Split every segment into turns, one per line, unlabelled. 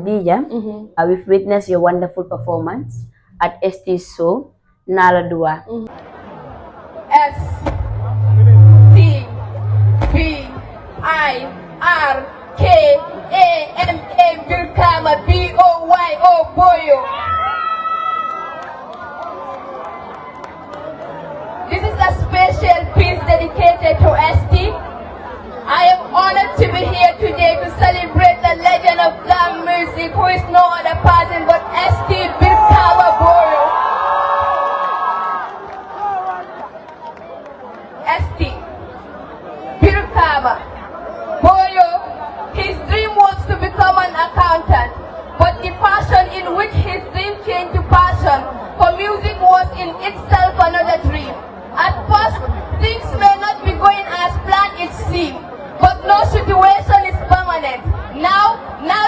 Dijah, we've witnessed your wonderful performance at Estie's show, Nala Dua.
Estie Birkama BOYO Boyo. This is a special piece dedicated to Estie. I am honored to be here today to celebrate the legend of glam music, who is no other person but Estie Birkama Boyo. Estie Birkama Boyo. His dream was to become an accountant, but the passion in which his dream changed to passion for music was in itself another dream. At first, things may not be going as planned it seemed, but no situation is permanent. Now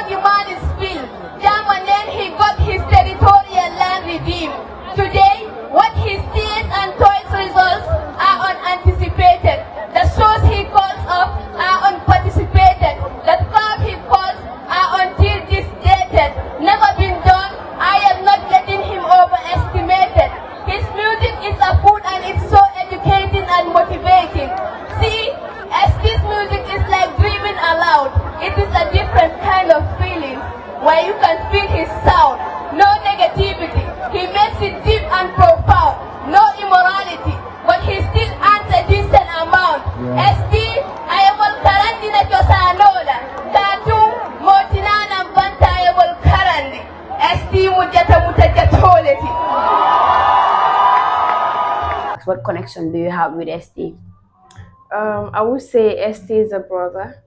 the man is filled. Jam and then he got his territorial land redeemed. Today, what his tears and toils results are unanticipated. The shows he calls up are unparticipated. The club he calls are until this dated. Never been done, I am not letting him overestimated. His music is a food and it's so educating and motivating. See, Estie's music is like dreaming aloud. It is a different kind of feeling where you can feel his sound. No negativity. He makes it deep and profound. No immorality. But he still earns a decent amount. Estie, ayabol karandi na Josanola. Katu, motinana banta ayabol karandi. Estie mujata mutajatoleti.
What connection do you have with Estie?
I would say Estie is a brother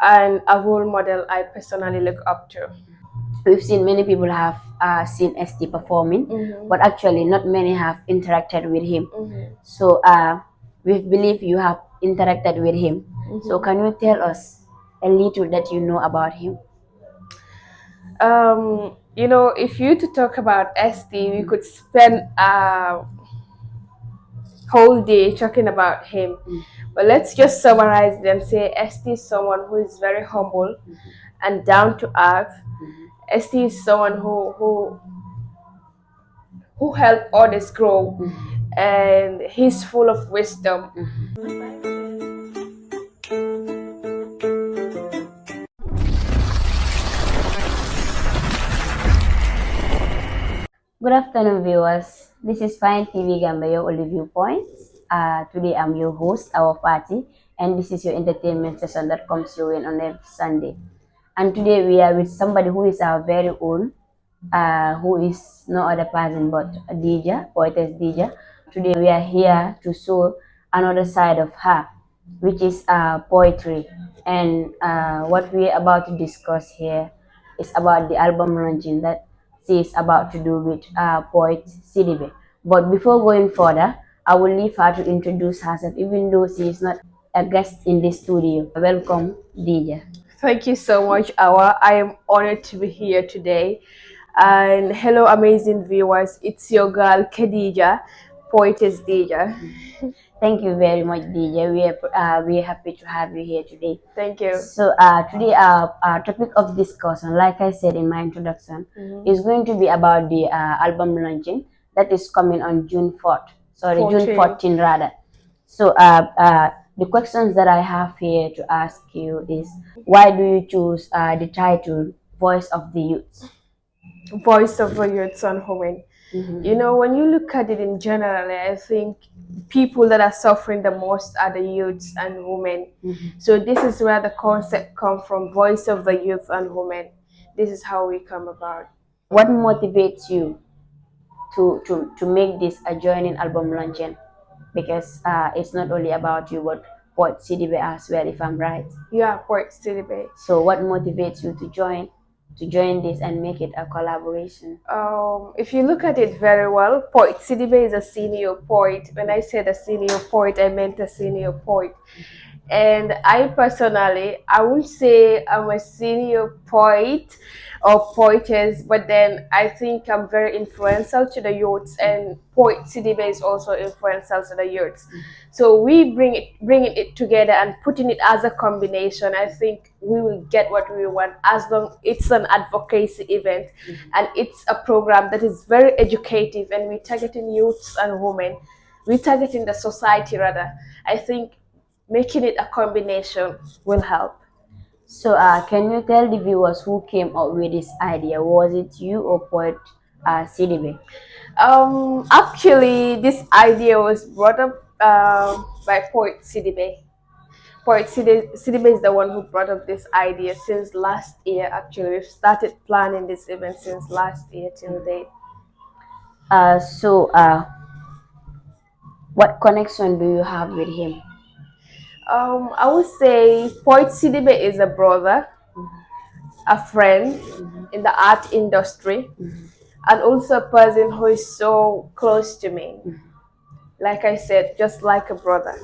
and a role model I personally look up to.
We've seen many people have seen Estie performing, but actually not many have interacted with him. So we believe you have interacted with him. So can you tell us a little that you know about him?
You know, if you to talk about Estie, we could spend a whole day talking about him. But let's just summarize it and say Estie is someone who is very humble and down to earth. Estie is someone who helped others grow, and he's full of wisdom.
Good afternoon, viewers. This is Fine TV Gambia, your only viewpoints. Today I'm your host, our party, and this is your entertainment session that comes your way on every Sunday. And today we are with somebody who is our very own, who is no other person but Dijah, Poetess Dijah. Today we are here to show another side of her, which is poetry. And what we are about to discuss here is about the album launching that she is about to do with poet Sidibe. But before going further, I will leave her to introduce herself, even though she is not a guest in this studio. Welcome, Dijah.
Thank you so much, Awa. I am honored to be here today. And hello, amazing viewers. It's your girl, Khadija, Poetess Dijah.
Thank you very much, Dijah. We are happy to have you here today.
Thank you.
So today our topic of discussion, like I said in my introduction, is going to be about the album launching that is coming on June 4th. June 14 rather. So the questions that I have here to ask you is, why do you choose the title Voice of the Youth?
Voice of the Youth and Women. You know, when you look at it in general, I think people that are suffering the most are the youths and women. So this is where the concept comes from, Voice of the Youth and Women. This is how we come about.
What motivates you to make this a joining album launching? Because it's not only about you, but Poet Sidibe as well, if I'm right.
Yeah, Poet Sidibe.
So what motivates you to join this and make it a collaboration?
If you look at it very well, Poet Sidibe is a senior poet. When I said a senior poet, I meant a senior poet. And I personally, I wouldn't say I'm a senior poet or poetess, but then I think I'm very influential to the youths, and poet Sidibe is also influential to the youths. So we bringing it together and putting it as a combination. I think we will get what we want as long it's an advocacy event, and it's a program that is very educative, and we targeting youths and women. We targeting the society rather. I think making it a combination will help.
So, can you tell the viewers who came up with this idea? Was it you or poet Sidibe?
Actually, this idea was brought up by poet Sidibe. Sidibe is the one who brought up this idea since last year. Actually, we've started planning this event since last year till date.
So, what connection do you have with him?
I would say poet Sidibe is a brother, a friend in the art industry, and also a person who is so close to me. Like I said, just like a brother.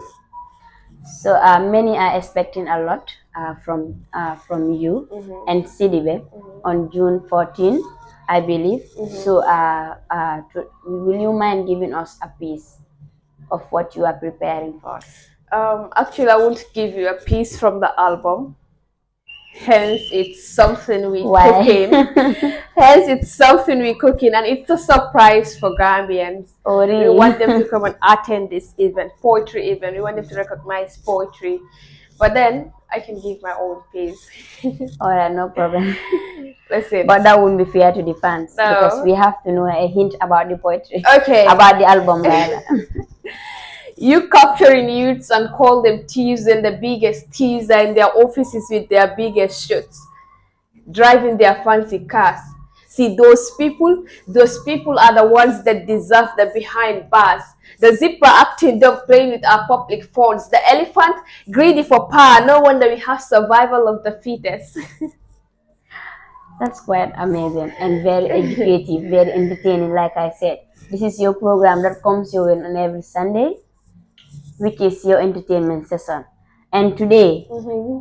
So, many are expecting a lot from you and Sidibe on June 14, I believe. So, will you mind giving us a piece of what you are preparing for us?
Actually, I won't give you a piece from the album. Hence, it's something we
Why?
cooking. Hence, it's something we cooking, and it's a surprise for Gambians.
Oh,
We want them to
really?
come and attend this event, poetry event. We want them to recognize poetry. But then I can give my own piece.
All right, no problem.
Listen.
But that wouldn't be fair to the fans because we
No.
have to know a hint about the poetry,
Okay.
about the album, rather.
You capturing youths and call them thieves and the biggest thieves are in their offices with their biggest shirts, driving their fancy cars. See, those people are the ones that deserve the behind bars. The zebra acting dog playing with our public phones. The elephant greedy for power. No wonder we have survival of the fittest.
That's quite amazing and very educative, very entertaining. Like I said, this is your program that comes your way on every Sunday, which is your entertainment session. And today,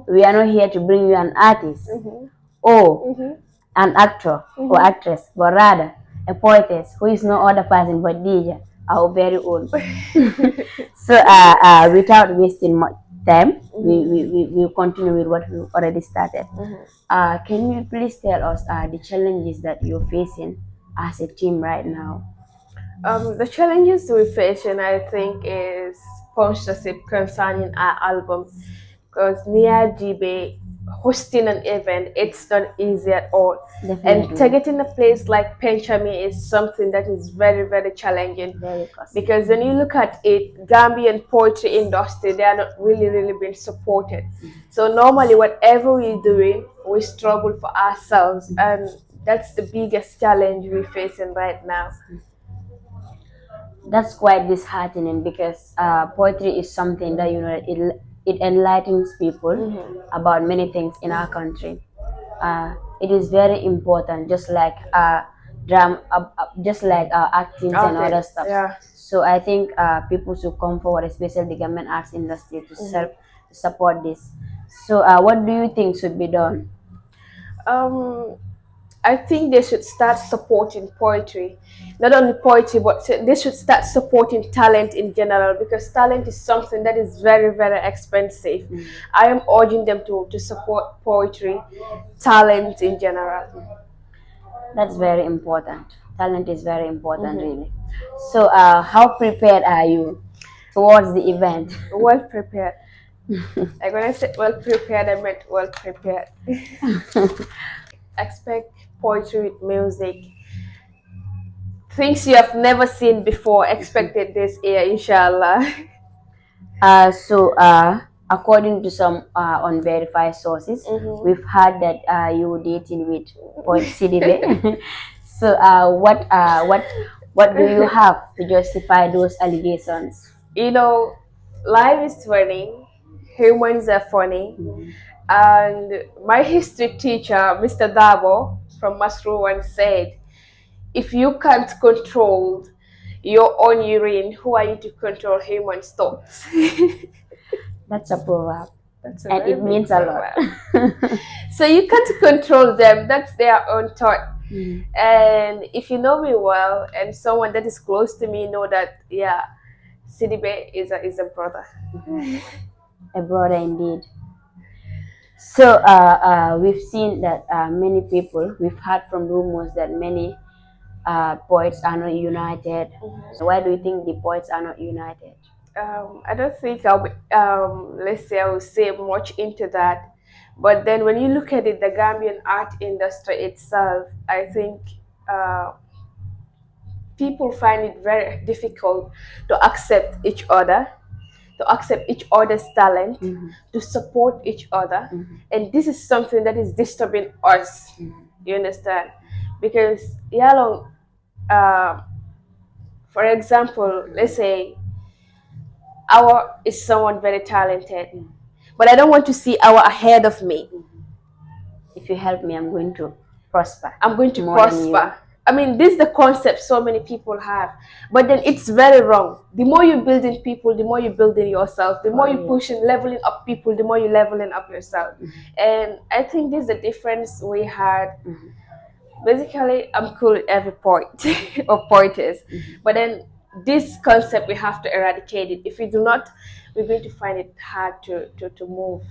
we are not here to bring you an artist or an actor or actress, but rather a poetess who is no other person but Dijah, our very own. So, without wasting much time, we'll continue with what we already started. Can you please tell us the challenges that you're facing as a team right now?
The challenges we're facing, I think, is sponsorship concerning our album. Because near GB, hosting an event, it's not easy at all. And
Definitely.
targeting a place like Penchami is something that is very, very challenging.
Very costly.
Because when you look at it, Gambian poetry industry, they are not really being supported. So normally, whatever we're doing, we struggle for ourselves, and that's the biggest challenge we're facing right now.
That's quite disheartening because poetry is something that it enlightens people about many things in our country. It is very important, just like just like acting and
Okay,
other stuff.
yeah.
So I think people should come forward, especially the government arts industry, to support this. So what do you think should be done?
Um, I think they should start supporting poetry. Not only poetry, but they should start supporting talent in general, because talent is something that is very expensive. I am urging them to support poetry, talent in general.
That's very important. Talent is very important, really. So, how prepared are you towards the event?
Well prepared. Like when I said well prepared, I meant well prepared. Expect poetry with music. Things you have never seen before, expected this year, inshallah.
So, according to some unverified sources, we've heard that you were dating with Poet Sidibe. So, what do you have to justify those allegations?
You know, life is funny, humans are funny, and my history teacher, Mr. Dabo from Masru, once said, if you can't control your own urine, who are you to control human thoughts?
That's a proverb.
That's a
And
very
it
big
means a lot.
proverb. So you can't control them. That's their own thought. And if you know me well, and someone that is close to me know that, yeah, Sidibe is a brother.
A brother indeed. So we've seen that many people, we've heard from rumors that many poets are not united. Why do you think the poets are not united?
I don't think I'll be, let's say I will say much into that. But then when you look at it, the Gambian art industry itself, I think uh, people find it very difficult to accept each other, to accept each other's talent, to support each other. And this is something that is disturbing us. You understand? Because, yeah, for example, let's say our is someone very talented, but I don't want to see our ahead of me.
If you help me, I'm going to prosper.
I'm going to
more than you.
prosper. I mean, this is the concept so many people have, but then it's very wrong. The more you build in people, the more you build in yourself. The more you push in leveling up people, the more you leveling up yourself. And I think this is the difference we had. Basically, I'm cool with every poet or poetess, but then this concept we have to eradicate it. If we do not, we're going to find it hard to move.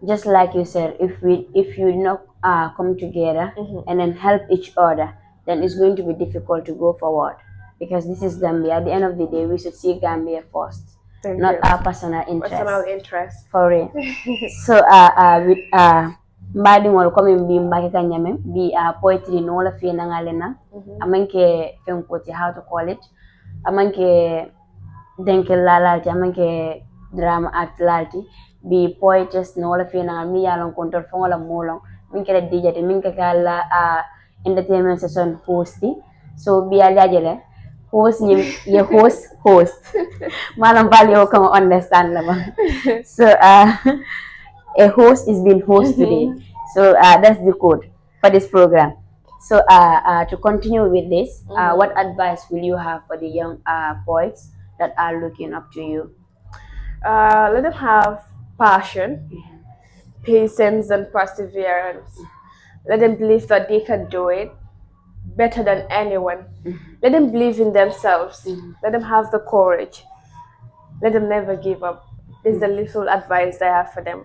Just like you said, if you not come together and then help each other, then it's going to be difficult to go forward, because this is Gambia. At the end of the day, we should see Gambia first, not our personal interest.
Personal interest.
For real. So with mbadi ngol comme mbi mbake kanyame bi poetry no la fi na ngalena amanke fenkoti, how to call it, amanke denke lalalti, amanke drama act lalti bi poetess no la fi na mi yalon kontor fo wala molon min kala dijate min ka kala entertainment session hosti. So bi alajele host ni ye host malam bali o come understand lama. So a host is being host today. So that's the code for this program. So to continue with this, what advice will you have for the young poets that are looking up to you?
Let them have passion, patience, and perseverance. Let them believe that they can do it better than anyone. Let them believe in themselves. Let them have the courage. Let them never give up. This is the little advice I have for them.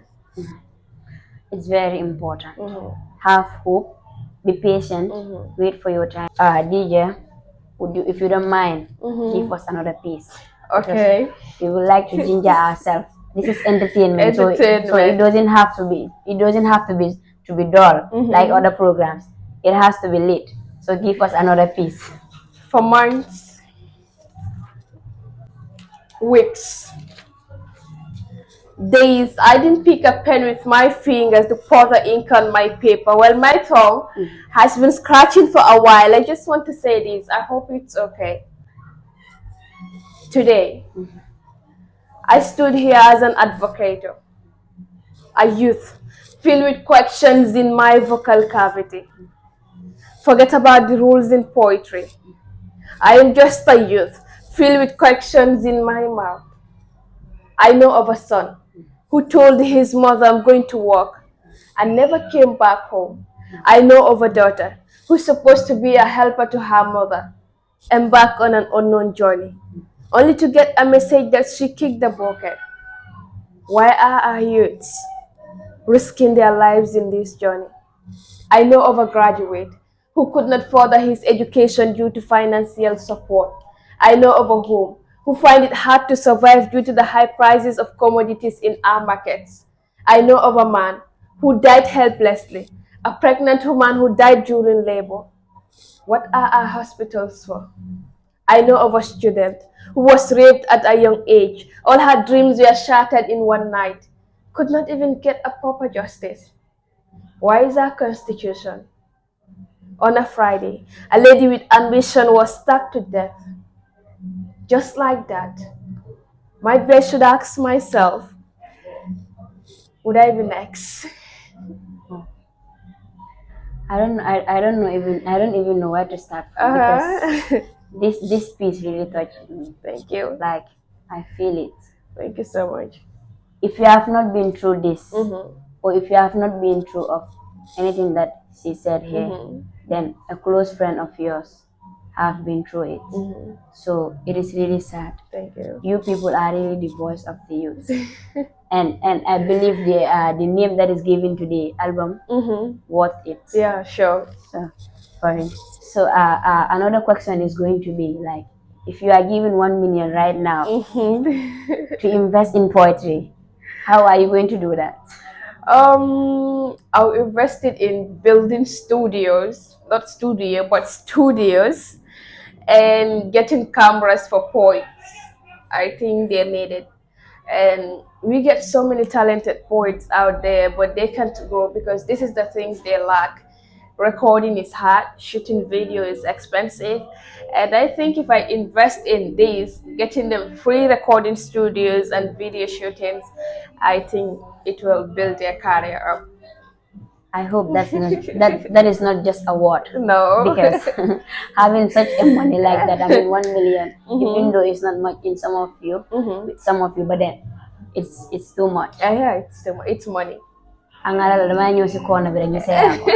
It's very important. Have hope, be patient, wait for your time. DJ, would you, if you don't mind, give us another piece.
Okay.
We would like to ginger ourselves. This is entertainment, so it doesn't have to be. It doesn't have to be dull like other programs. It has to be lit. So give us another piece.
For months, weeks, days, I didn't pick a pen with my fingers to pour the ink on my paper. Well, my tongue has been scratching for a while. I just want to say this. I hope it's okay. Today, I stood here as an advocate, a youth filled with questions in my vocal cavity. Forget about the rules in poetry. I am just a youth filled with questions in my mouth. I know of a son who told his mother, I'm going to work, and never came back home. I know of a daughter who's supposed to be a helper to her mother, embark on an unknown journey, only to get a message that she kicked the bucket. Why are our youths risking their lives in this journey? I know of a graduate who could not further his education due to financial support. I know of a home who find it hard to survive due to the high prices of commodities in our markets. I know of a man who died helplessly, a pregnant woman who died during labor. What are our hospitals for? I know of a student who was raped at a young age. All her dreams were shattered in one night. Could not even get a proper justice. Why is our constitution? On a Friday, a lady with ambition was stuck to death. Just like that. Might I should ask myself, would I be next?
I don't know even I don't even know where to start from because this piece really touched me.
Thank you.
Like I feel it.
Thank you so much.
if you have not been through this,
Mm-hmm.
or if you have not been through of anything that she said here,
Mm-hmm.
then a close friend of yours have been through it.
Mm-hmm.
So it is really sad.
Thank you.
You people are really the voice of the youth. And I believe the name that is given to the album
Mm-hmm.
worth it.
Yeah, sure.
So for him. So another question is going to be like, if you are given 1 million right now
Mm-hmm.
to invest in poetry, how are you going to do that?
I'll invest it in building studios, not studio, but studios, and getting cameras for poets. I think they need it. And we get so many talented poets out there, but they can't grow because this is the things they lack. Recording is hard, shooting video is expensive, and I think if I invest in these, getting them free recording studios and video shootings, I think it will build their career up.
I hope that is not just a word,
No.
because having such a money like that, I mean 1 million, even
Mm-hmm.
though it's not much in some of you,
Mm-hmm.
with some of you, but then it's too much.
Yeah, it's money.
Ang alala naman yung si corner bi rek ñu seetaan ko.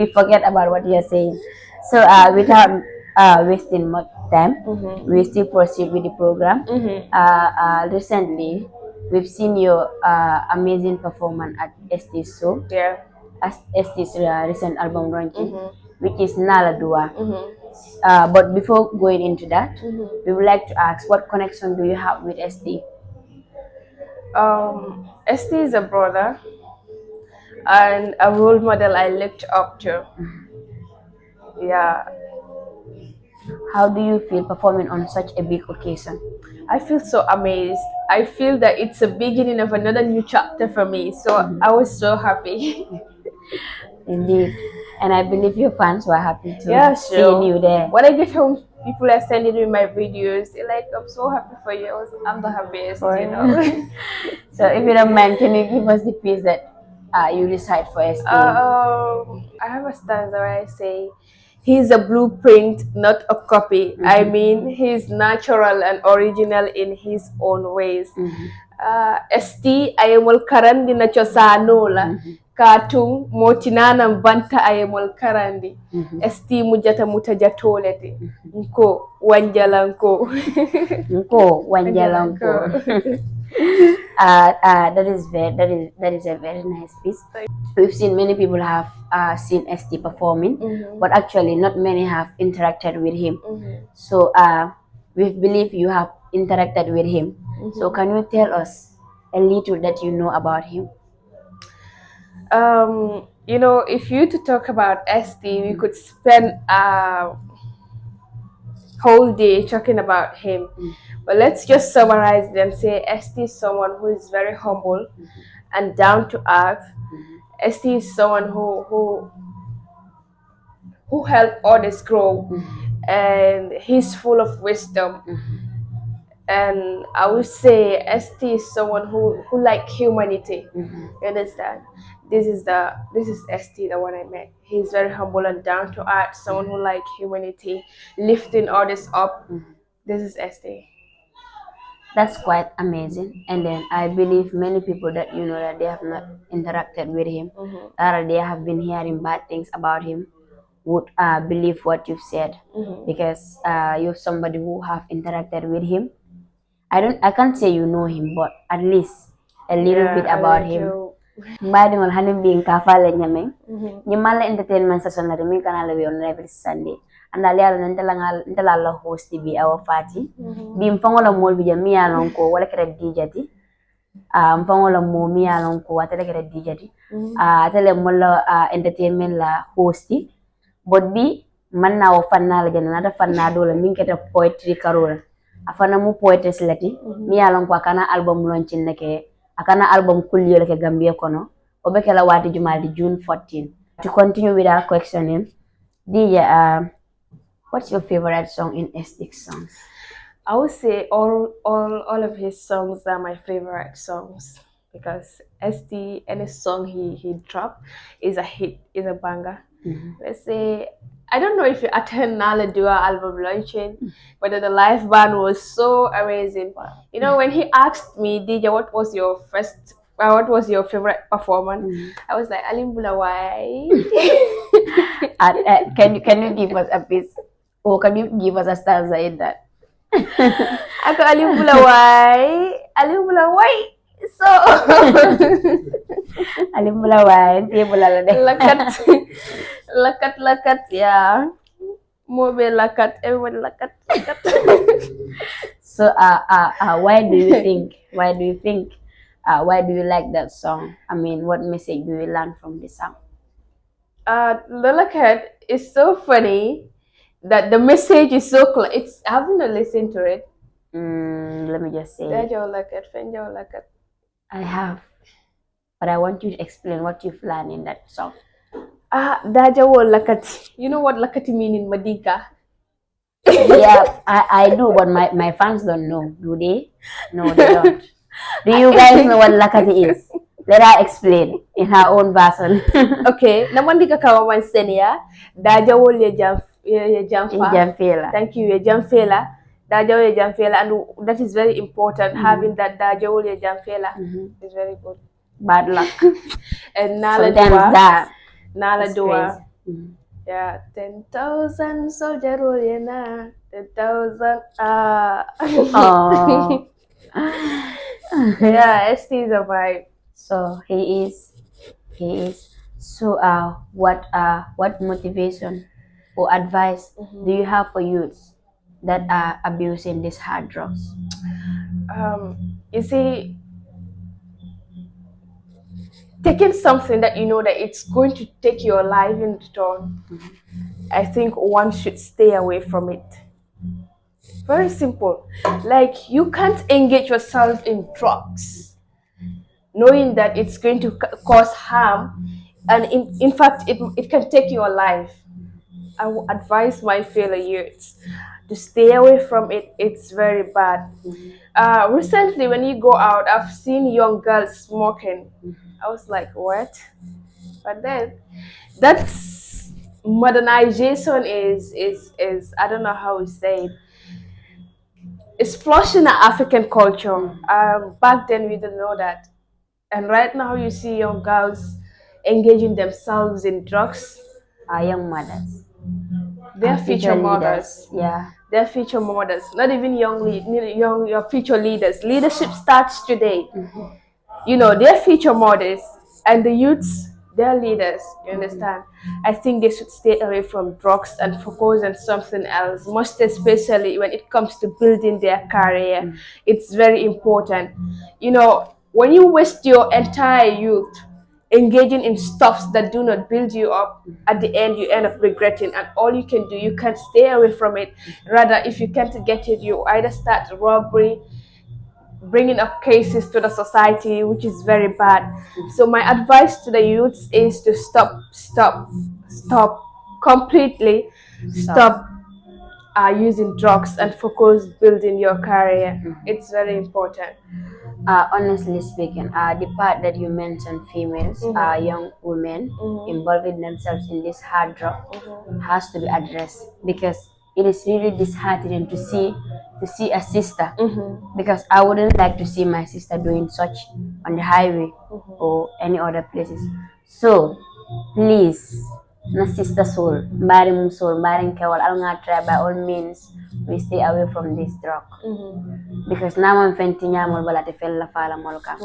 We forget about what you're saying. So without wasting much time,
Mm-hmm.
we still proceed with the program.
Mm-hmm.
Recently, we've seen your amazing performance at Estie's show,
Yeah.
as Estie's recent album launching,
Mm-hmm.
which is Nala Dua.
Mm-hmm.
But before going into that,
Mm-hmm.
we would like to ask, what connection do you have with Estie?
Esty is a brother and a role model I looked up to. Yeah,
How do you feel performing on such a big occasion?
I feel so amazed. I feel that it's a beginning of another new chapter for me. So I was so happy.
Indeed. And I believe your fans were happy
Yeah,
to seeing
sure.
you there.
When I get home, people are sending me my videos. They're like, I'm so happy for you. I'm the happiest,
For
you know.
so if you don't mind, can you give us the piece that you recite for Estie?
I have a stanza where I say, he's a blueprint, not a copy. I mean, he's natural and original in his own ways. Esti ayemol karandi na cosano la katum motinanam banta ayemol karandi. Esti mujata mutajatolete. Nko wanjalanko.
Nko
Wanjalanko.
Wanjalanko. That is a very nice piece. We've seen many people have seen Estie performing, but actually not many have interacted with him. So we believe you have interacted with him. So can you tell us a little that you know about him?
If you to talk about Esty, we could spend a whole day talking about him. But let's just summarize them. Say Esty is someone who is very humble and down to earth. Esty is someone who helped others grow, and he's full of wisdom. And I would say Esty is someone who like humanity. You understand? This is Esty, the one I met. He's very humble and down to earth, someone who like humanity, lifting others up. This is Esty.
That's quite amazing. And then I believe many people that you know that they have not interacted with him, or they have been hearing bad things about him, would believe what you've said, because you're somebody who have interacted with him. I can't say you know him, but at least a little bit
Yeah, a
about him.
little.
Mbadi hanim being kafale nyame. Nyamala entertainment session na mi kana lewe on every Sunday. Andali ala ntala la host bi our party. Bi mfango la mol bi jami alon ko wala kere dijati. Mfango la mo mi alon ko atele kere dijati. Atele mola entertainment la hosti. But bi man na o fanna la jana nata fanna do la min keta poetry karola. Afana mu poetess lati mi alon ko akana album launching neke akana album kulliyo ke Gambia kono obekela wati jumaldi June 14. To continue with our questioning, Dijah, what's your favorite song in Esti's songs?
I would say all of his songs are my favorite songs because any song he dropped is a hit, is a banger. Let's say I don't know if you attend Nala Dua album launching, but the live band was so amazing. You know, when he asked me, DJ, what was your favorite performance? I was like, Alim Bulawai.
Can you give us a piece, or can you give us a stanza in that?
Ako Alim Bulawai. Alim Bulawai. So
Alim Bulawan, tiya bulala de.
lakat, lakat, yeah. Mobe lakat, everyone lakat.
So why do you think? Why do you think? Why do you like that song? I mean, what message do you learn from the song?
The lakat is so funny that the message is so clear. It's I haven't listened to it.
Let me just say,
Dajaw lakat, fenjaw lakat.
I have, but I want you to explain what you've learned in that song.
Dajaw lakat. You know what lakat mean in Madinka?
Yeah, I do, but my fans don't know. Do they? No, they don't. Do you guys know what lakati is? Let her explain in her own version.
Okay, naman di ka kawaman seniya. Dajaw ya jamfa.
Jamfela.
Thank you, ya jamfela. Dajaw ya jamfela, and that is very important. Having that dajaw ya jamfela is very good.
Bad luck.
And Nala
Sometimes
Dua.
that.
Nala
is
Dua.
crazy.
Yeah, 10,000 soldier na 10,000
Oh.
Yeah, Estie is a vibe.
So he is. So what motivation or advice do you have for youths that are abusing these hard drugs?
You see, taking something that you know that it's going to take your life in return, I think one should stay away from it. Very simple. Like you can't engage yourself in drugs knowing that it's going to cause harm, and in fact it can take your life. I would advise my fellow youths to stay away from it. It's very bad. Recently, when you go out, I've seen young girls smoking. I was like, what? But then, that's modernization is I don't know how we say it. It's flushing our African culture. Back then, we didn't know that, and right now, you see young girls engaging themselves in drugs.
Young mothers.
They're future mothers.
Yeah.
They're future mothers. Not even your future leaders. Leadership starts today. You know, they're future mothers, and the youths, they're leaders. You understand? I think they should stay away from drugs and focus on something else. Most especially when it comes to building their career, it's very important. You know, when you waste your entire youth engaging in stuffs that do not build you up, at the end you end up regretting, and all you can do, you can stay away from it. Rather, if you can't get it, you either start robbery, bringing up cases to the society, which is very bad. So my advice to the youths is to stop completely, stop using drugs and focus building your career. It's very important.
Honestly speaking, the part that you mentioned, females, young women involving themselves in this hard drug has to be addressed, because it is really disheartening to see a sister. Because I wouldn't like to see my sister doing such on the highway or any other places. So please, na sister soul, mbaring soul, mbaring kewal, al nga try by all means we stay away from this drug. Because now I'm fenti nyamol balate fella fala molka.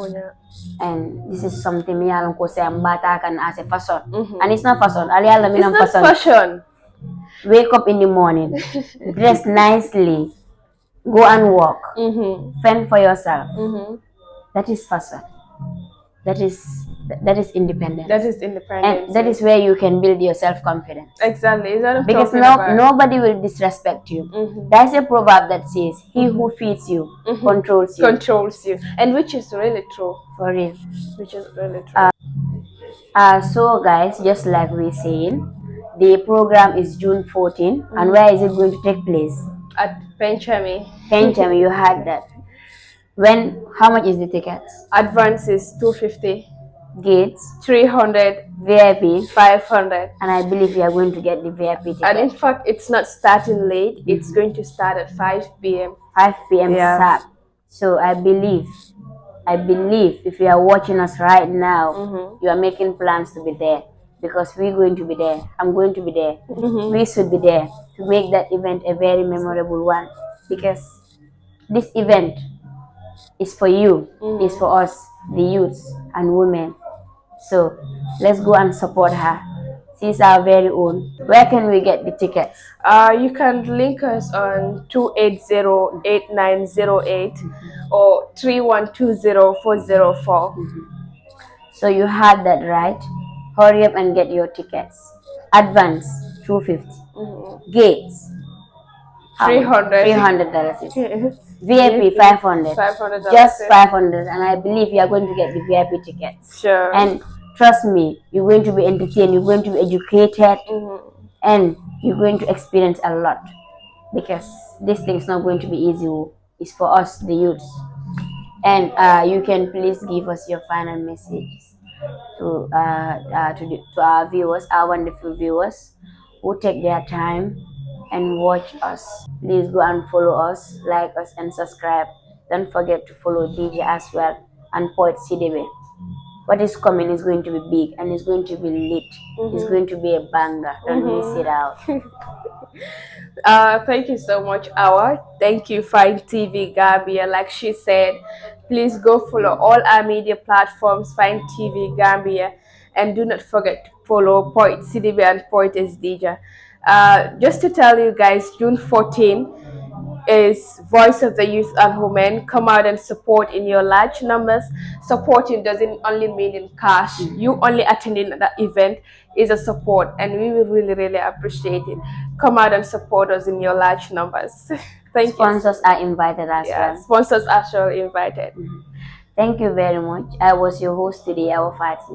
And this is something me along ko say ambata kan as a fashion. And it's not fashion. Ali ala
It's
minang
not fashion.
Wake up in the morning, dress nicely, go and walk, fend for yourself. That is fashion. That is independence.
That is independence.
And that is where you can build your self-confidence.
Exactly. Is that what I'm
Because
talking about?
nobody will disrespect you. There's a proverb that says, he who feeds you controls you.
Controls you. And which is really true.
For real.
Which is really true.
So guys, just like we saying, the program is June 14, and where is it going to take place?
At Penchami.
Penchami, you had that. How much is the tickets?
Advance is $250.
Gates,
300,
VIP,
500.
and I believe we are going to get the VIP
And in
ticket.
fact, it's not starting late. It's going to start at 5 p.m.
5 p.m.
Yeah.
sharp. So I believe if you are watching us right now, you are making plans to be there because we're going to be there. I'm going to be there. We should be there to make that event a very memorable one because this event is for you, is for us, the youths and women. So let's go and support her. She's our very own. Where can we get the tickets?
You can link us on 280-8908 or 3120404.
So you had that right. Hurry up and get your tickets. Advance 250. Gates
$300.
$300. VIP 500.
$500.
Just 500, and I believe you are going to get the VIP tickets.
Sure.
And trust me, you're going to be entertained. You're going to be educated, and you're going to experience a lot because this thing is not going to be easy. It's for us, the youths. And you can please give us your final message to our viewers, our wonderful viewers who take their time and watch us. Please go and follow us, like us, and subscribe. Don't forget to follow DJ as well and Poet CDB. What is coming is going to be big and it's going to be lit. It's going to be a banger. Don't miss it out.
Thank you so much, Awa. Thank you, Fine TV Gambia. Like she said, please go follow all our media platforms, Fine TV Gambia, and do not forget to follow Poet CDB and Poetess Dijah. Just to tell you guys, June 14 is Voice of the Youth and Women. Come out and support in your large numbers. Supporting doesn't only mean in cash. You only attending that event is a support, and we will really, really appreciate it. Come out and support us in your large numbers. Thank
Sponsors
you.
are invited as
Yeah,
well.
sponsors are sure invited.
Thank you very much. I was your host today, our Fati.